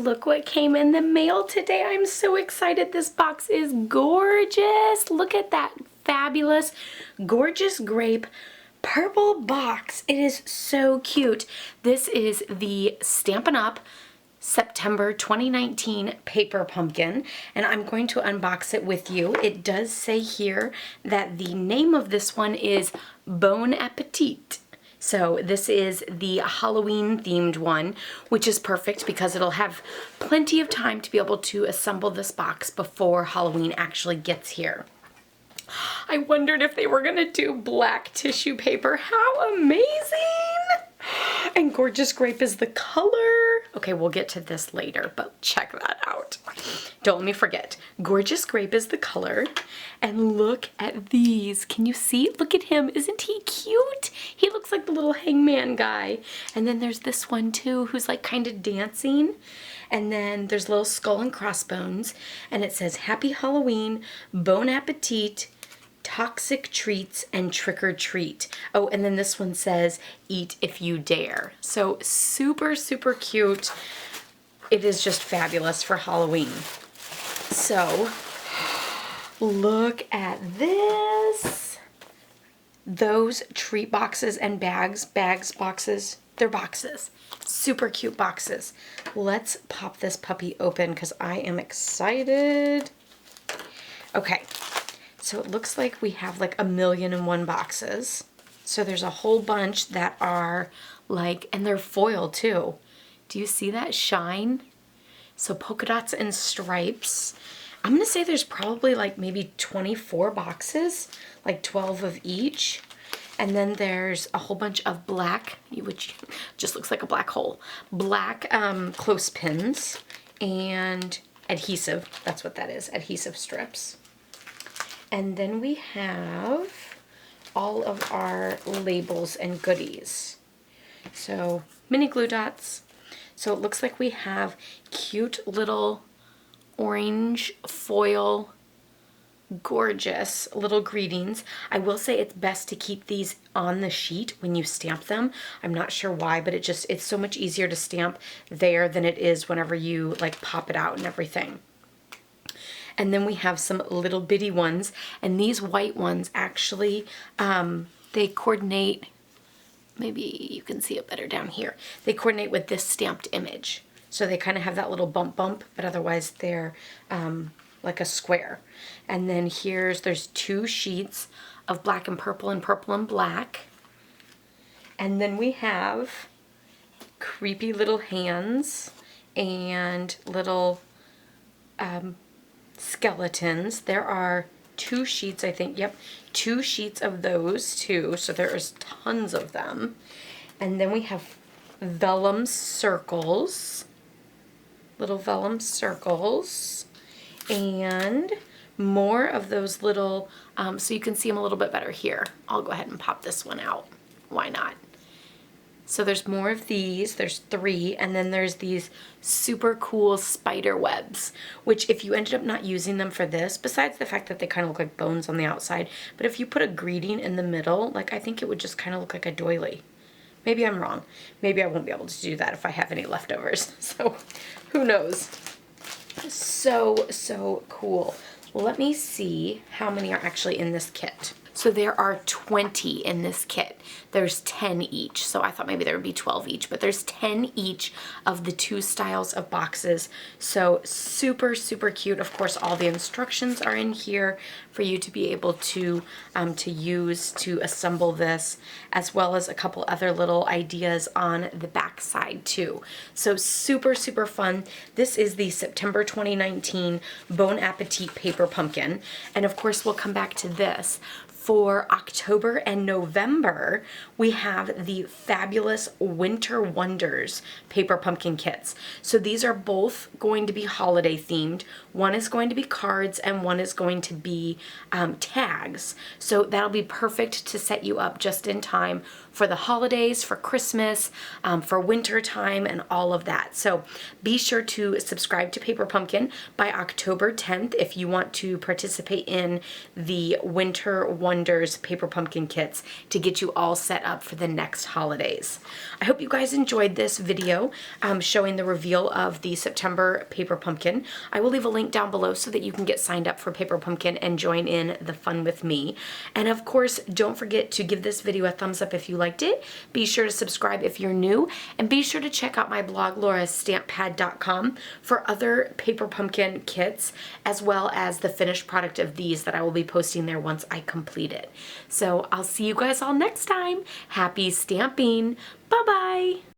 look what came in the mail today. I'm so excited. This box is gorgeous. Look at that fabulous, gorgeous grape purple box. It is so cute. This is the Stampin' Up! September 2019 paper pumpkin, and I'm going to unbox it with you. It does say here that the name of this one is Bon Appetit. So this is the Halloween themed one, which is perfect because it'll have plenty of time to be able to assemble this box before Halloween actually gets here. I wondered if they were gonna do black tissue paper. How amazing! And gorgeous grape is the color. Okay, we'll get to this later, but check that out. Don't let me forget. Gorgeous grape is the color. And look at these. Can you see? Look at him. Isn't he cute? He looks like the little hangman guy. And then there's this one too, who's like kind of dancing. And then there's little skull and crossbones. And it says, Happy Halloween, Bon Appetit, Toxic Treats, and Trick or Treat. Oh, and then this one says, Eat if you dare. So super, super cute. It is just fabulous for Halloween. So look at this. Those treat boxes and boxes, they're boxes. Super cute boxes. Let's pop this puppy open because I am excited. Okay. So it looks like we have like 1,000,001 boxes. So there's a whole bunch that are like, and they're foil too. Do you see that shine? So polka dots and stripes. I'm gonna say there's probably like maybe 24 boxes, like 12 of each. And then there's a whole bunch of black, which just looks like a black hole, black clothespins and adhesive. That's what that is, adhesive strips. And then we have all of our labels and goodies. So mini glue dots. So it looks like we have cute little orange foil, gorgeous little greetings. I will say it's best to keep these on the sheet when you stamp them. I'm not sure why, but it's so much easier to stamp there than it is whenever you like pop it out and everything. And then we have some little bitty ones, and these white ones actually, they coordinate, maybe you can see it better down here. They coordinate with this stamped image. So they kind of have that little bump, but otherwise they're like a square. And then there's 2 sheets of black and purple and black. And then we have creepy little hands and little skeletons. There are 2 sheets, I think. Yep, 2 sheets of those too. So there's tons of them. And then we have vellum circles, little vellum circles, and more of those little, so you can see them a little bit better here. I'll go ahead and pop this one out. Why not? So there's more of these, there's 3, and then there's these super cool spider webs, which if you ended up not using them for this, besides the fact that they kind of look like bones on the outside, but if you put a greeting in the middle, like I think it would just kind of look like a doily. Maybe I'm wrong. Maybe I won't be able to do that if I have any leftovers. So who knows? So cool. Let me see how many are actually in this kit. So there are 20 in this kit. There's 10 each. So I thought maybe there would be 12 each, but there's 10 each of the 2 styles of boxes. So super, super cute. Of course, all the instructions are in here for you to be able to use to assemble this, as well as a couple other little ideas on the back side too. So super, super fun. This is the September 2019 Bon Appetit paper pumpkin. And of course, we'll come back to this. For October and November, we have the fabulous Winter Wonders paper pumpkin kits. So these are both going to be holiday themed. One is going to be cards and one is going to be tags. So that'll be perfect to set you up just in time for the holidays, for Christmas, for winter time, and all of that. So be sure to subscribe to Paper Pumpkin by October 10th if you want to participate in the Winter Wonders Wonders paper pumpkin kits to get you all set up for the next holidays. I hope you guys enjoyed this video showing the reveal of the September paper pumpkin. I will leave a link down below so that you can get signed up for paper pumpkin and join in the fun with me. And of course, don't forget to give this video a thumbs up if you liked it. Be sure to subscribe if you're new, and be sure to check out my blog, laurastamppad.com, for other paper pumpkin kits, as well as the finished product of these that I will be posting there once I complete it. So I'll see you guys all next time. Happy stamping. Bye-bye.